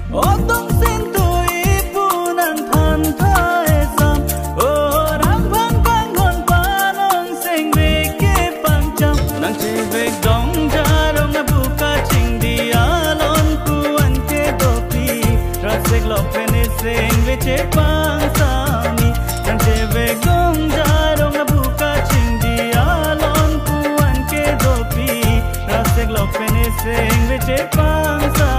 Otong sintui punan than thae sam orang van kan hon panon sing ve ke pang cham nang che ve dong jarong na buka ching dia lon kuan ke dopi rasek lo pene sing ve che pang sami nang che ve dong jarong na buka ching dia lon kuan ke dopi rasek lo pene sing ve che pang sami.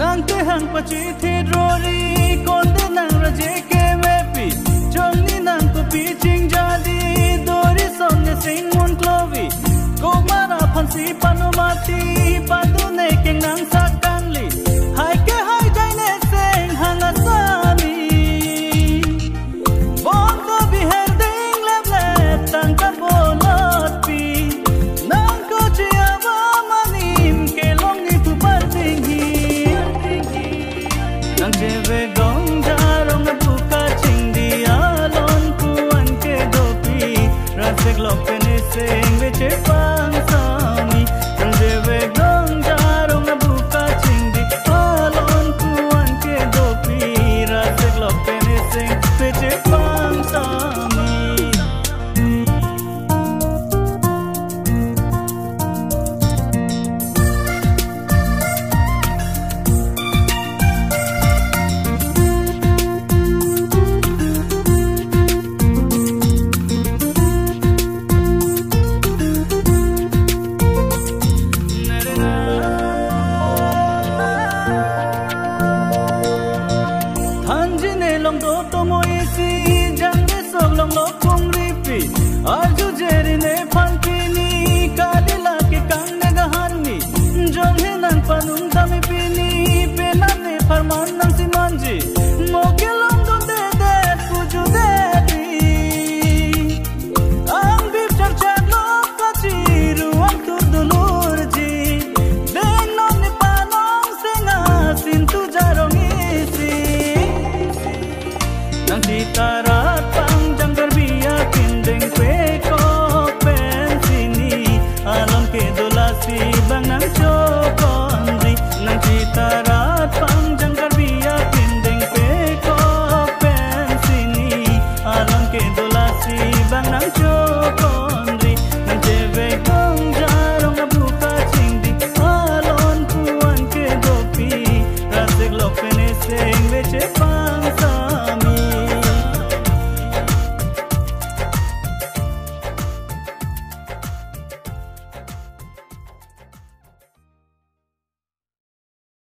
Nang te hang pachi the rori kon de nang raje ke mepi chong ni nang ko pi ching jadi dori som ne sing mun clovi ko mara phansi panumati padu ne ke nang sakan li hai ke hai jai ne sing hang asami bon ko bi her ding lep lep tang ka bolot pi nang ko chi ava manim ke long ni tu par ding hi nang che ve dong jarong na buka ching dia lon kuan ke dopi rasek lo pene sing ve che pang